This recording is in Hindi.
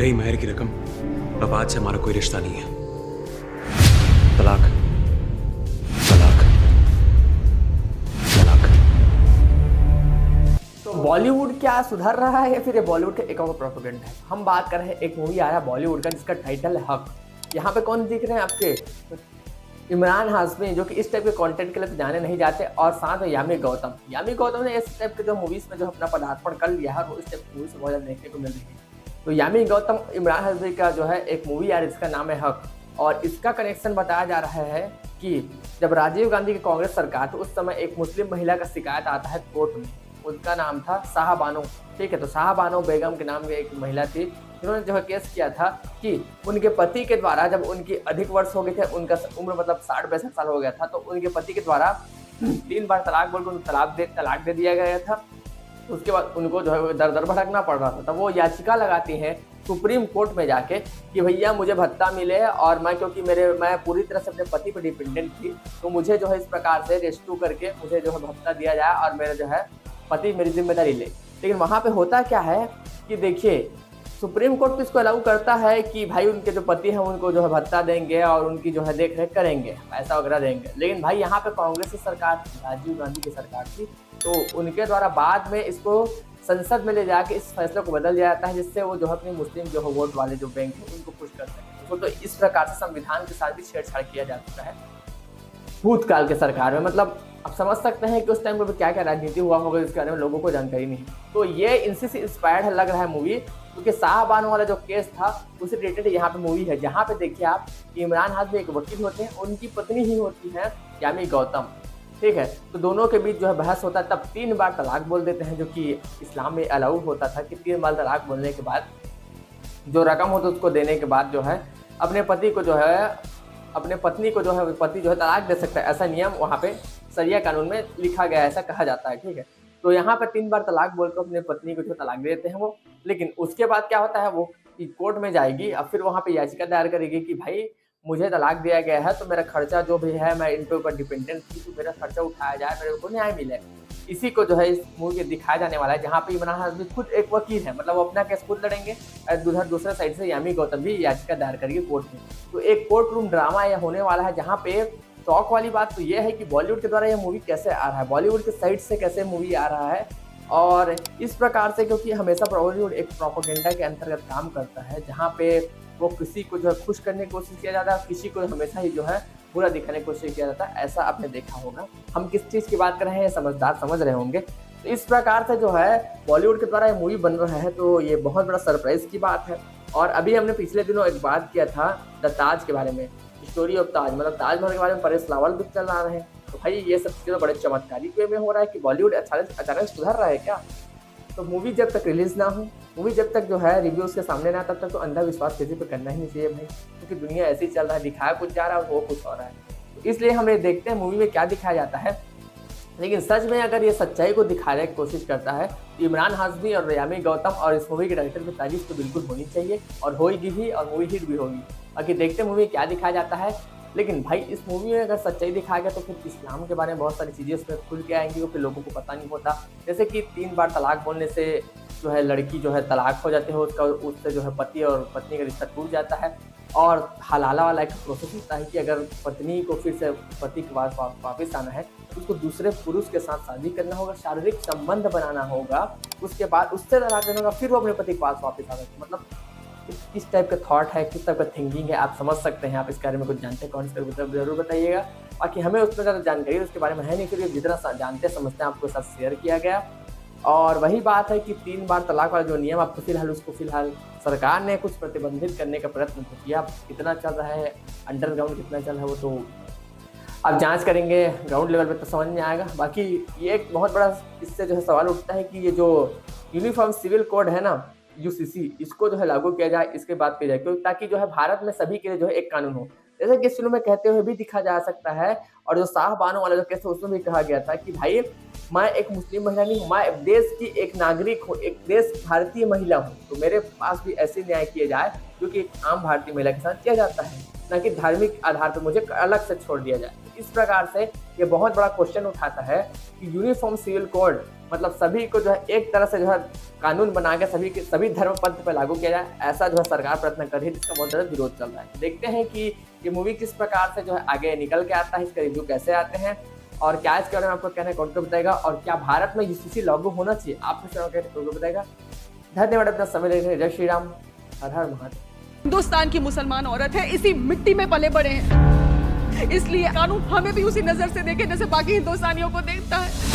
रही मेहर की रकम, अब आज से हमारा कोई रिश्ता नहीं है। तलाक, तलाक, तलाक। तो बॉलीवुड क्या सुधर रहा है या फिर ये बॉलीवुड का एक और प्रोपेगेंडा है? हम बात कर रहे हैं एक मूवी आया बॉलीवुड का जिसका टाइटल है हक। यहाँ पे कौन दिख रहे हैं आपके? इमरान हाशमी, जो कि इस टाइप के कंटेंट के लिए तो जाने नहीं जाते, और साथ में यामी गौतम। यामी गौतम ने इस टाइप के जो मूवीज में जो अपना पदार्पण कर लिया है वो इस टाइप की मूवी से बहुत ज़्यादा देखने को मिल रही है। तो यामी गौतम इमरान हाशमी का जो है एक मूवी आ रही है जिसका नाम है हक, और इसका कनेक्शन बताया जा रहा है कि जब राजीव गांधी की कांग्रेस सरकार थी उस समय एक मुस्लिम महिला का शिकायत आता है कोर्ट में। उनका नाम था शाहबानो, ठीक है। तो शाहबानो बेगम के नाम की एक महिला थी जिन्होंने जो है केस किया था कि उनके पति के द्वारा, जब उनकी अधिक वर्ष हो गए थे, उनका उम्र मतलब 60-62 साल हो गया था, तो उनके पति के द्वारा 3 बार तलाक बोलकर उनको तलाक दे दिया गया था। उसके बाद उनको जो है दर दर भटकना पड़ रहा था। तब वो याचिका लगाती हैं सुप्रीम कोर्ट में जाके कि भैया मुझे भत्ता मिले, और क्योंकि मैं पूरी तरह से अपने पति पर डिपेंडेंट थी, तो मुझे जो है इस प्रकार से रेस्क्यू करके मुझे जो है भत्ता दिया जाए और मेरा जो है पति मेरी जिम्मेदारी ले। लेकिन वहाँ पे होता क्या है कि देखिए, सुप्रीम कोर्ट तो इसको अलाउ करता है कि भाई उनके जो पति हैं उनको जो है भत्ता देंगे और उनकी जो है देख रेख करेंगे, पैसा वगैरह देंगे। लेकिन भाई यहाँ पे कांग्रेस की सरकार थी, राजीव गांधी की सरकार थी, तो उनके द्वारा बाद में इसको संसद में ले जाके इस फैसले को बदल दिया जाता है, जिससे वो जो है अपनी मुस्लिम जो है वोट वाले जो बैंक है उनको खुश कर सकें। उसको तो इस प्रकार से संविधान के साथ भी छेड़छाड़ किया जा चुका है भूतकाल के सरकार में। मतलब आप समझ सकते हैं कि उस टाइम पे क्या क्या राजनीति हुआ होगा जिसके बारे में लोगों को जानकारी नहीं। तो ये इनसे से इंस्पायर्ड लग रहा है मूवी, क्योंकि शाहबानो वाला जो केस था उसे रिलेटेड यहाँ पे मूवी है, जहाँ पे देखिए आप इमरान हाशमी एक वकील होते हैं, उनकी पत्नी ही होती है यामी गौतम, ठीक है। तो दोनों के बीच जो है बहस होता है, तब 3 बार तलाक बोल देते हैं, जो कि इस्लाम में अलाउ होता था कि 3 बार तलाक बोलने के बाद जो रकम होता है उसको देने के बाद जो है अपने पति को जो है, अपने पत्नी को जो है पति जो है तलाक दे सकता है। ऐसा नियम वहाँ पे शरिया कानून में लिखा गया है, ऐसा कहा जाता है, ठीक है। तो यहाँ पे 3 बार तलाक बोलकर अपने पत्नी को जो तलाक दे देते हैं वो। लेकिन उसके बाद क्या होता है, वो कोर्ट में जाएगी, अब फिर वहाँ पे याचिका दायर करेगी कि भाई मुझे तलाक दिया गया है, तो मेरा खर्चा जो भी है, मैं इनके ऊपर डिपेंडेंट थी, तो मेरा खर्चा उठाया जाए, मेरे को न्याय मिले। इसी को जो है इस मूवी में दिखाया जाने वाला है, जहाँ पे इमरान हाशमी खुद एक वकील है, मतलब वो अपना केस खुद लड़ेंगे, और दूसरे साइड से यामी गौतम भी याचिका दायर करेगी कोर्ट में। तो एक कोर्ट रूम ड्रामा यह होने वाला है, जहाँ पे शौक वाली बात तो ये है कि बॉलीवुड के द्वारा ये मूवी कैसे आ रहा है, बॉलीवुड के साइड से कैसे मूवी आ रहा है। और इस प्रकार से, क्योंकि हमेशा बॉलीवुड एक प्रोपेगेंडा के अंतर्गत काम करता है, जहाँ पे वो किसी को जो है खुश करने की कोशिश किया जाता है, किसी को हमेशा ही जो है बुरा दिखाने की कोशिश किया जाता है। ऐसा आपने देखा होगा। हम किस चीज़ की बात कर रहे हैं समझदार समझ रहे होंगे। तो इस प्रकार से जो है बॉलीवुड के द्वारा ये मूवी बन रहा है, तो ये बहुत बड़ा सरप्राइज की बात है। और अभी हमने पिछले दिनों एक बात किया था द ताज के बारे में, स्टोरी ऑफ ताज, मतलब ताजमहल के बारे में परेश रावल भी चल रहा है। तो भाई ये सब चीज़ें बड़े चमत्कारी वे में हो रहा है कि बॉलीवुड अचानक सुधर रहा है क्या। तो मूवी जब तक रिलीज ना हो, मूवी जब तक जो है रिव्यूज़ के सामने ना, तब तक तो अंधा विश्वास किसी पे करना ही नहीं चाहिए भाई, क्योंकि दुनिया ऐसे ही चल रहा है, दिखाया कुछ जा रहा है, वो कुछ हो रहा है। तो इसलिए हम ये देखते हैं मूवी में क्या दिखाया जाता है। लेकिन सच में अगर ये सच्चाई को दिखाने की कोशिश करता है तो इमरान हाशमी और यामी गौतम और इस मूवी के डायरेक्टर की तारीफ तो बिल्कुल होनी चाहिए, और होगी भी, और मूवी हिट भी होगी। बाकी देखते हैं मूवी क्या दिखाया जाता है। लेकिन भाई इस मूवी में अगर सच्चाई दिखाया गया तो फिर इस्लाम के बारे में बहुत सारी चीज़ें उसमें खुल के आएंगी, वो फिर लोगों को पता नहीं होता। जैसे कि 3 बार तलाक बोलने से जो है लड़की जो है तलाक हो जाती है, उससे जो है पति और पत्नी का रिश्ता टूट जाता है। और हलाला वाला एक प्रोसेस होता है कि अगर पत्नी को फिर से पति के पास वापस आना है तो उसको दूसरे पुरुष के साथ शादी करना होगा, शारीरिक संबंध बनाना होगा, उसके बाद उससे तलाक देना होगा, फिर वो अपने पति के पास वापस आ सकते। मतलब किस टाइप का थॉट है, किस टाइप का थिंकिंग है, आप समझ सकते हैं। आप इस बारे में कुछ जानते हैं, कमेंट्स करके जरूर बताइएगा। बाकी हमें उतना ज़्यादा जानकारी उसके बारे में है नहीं, फिर जितना जानते समझते हैं आपको साथ शेयर किया गया। और वही बात है कि 3 बार तलाक वाला जो नियम आपको फिलहाल सरकार ने कुछ प्रतिबंधित करने का प्रयत्न तो किया। कितना चल रहा है, अंडरग्राउंड कितना चल रहा है, वो तो आप जांच करेंगे ग्राउंड लेवल पे तो समझ में आएगा। बाकी ये एक बहुत बड़ा इससे जो है सवाल उठता है कि ये जो यूनिफॉर्म सिविल कोड है ना, यूसीसी, इसको जो है लागू किया जाए, इसके बात की जाए, क्योंकि ताकि जो है भारत में सभी के लिए जो है एक कानून हो। जैसे कि शुरू में कहते हुए भी दिखा जा सकता है, और जो शाहबानो वाला जो केस है उसमें भी कहा गया था कि भाई मैं एक मुस्लिम महिला नहीं हूँ, मैं देश की एक नागरिक हूँ, एक देश भारतीय महिला हूँ, तो मेरे पास भी ऐसे न्याय किए जाए जो कि एक आम भारतीय महिला के साथ किया जाता है, न कि धार्मिक आधार पर मुझे अलग से छोड़ दिया जाए। इस प्रकार से ये बहुत बड़ा क्वेश्चन उठाता है कि यूनिफॉर्म सिविल कोड मतलब सभी को जो है एक तरह से जो है कानून बना के सभी धर्म पंथ पर लागू किया जाए, ऐसा जो है सरकार प्रयत्न कर रही है, जिसका बहुत ज़्यादा विरोध चल रहा है। देखते हैं कि ये मूवी किस प्रकार से जो है आगे निकल के आता है, इसका रिव्यू कैसे आते हैं और क्या इसके बारे में आपको कहना है कौन को बताएगा, और क्या भारत में यूसीसी लागू होना चाहिए, आप कौन को बताएगा। धन्यवाद अपना समय देने के लिए। जय श्री राम, हर हर महादेव। हिंदुस्तान की मुसलमान औरत है, इसी मिट्टी में पले बड़े हैं, इसलिए कानून हमें भी उसी नजर से देखे जैसे बाकी हिंदुस्तानियों को देखता है।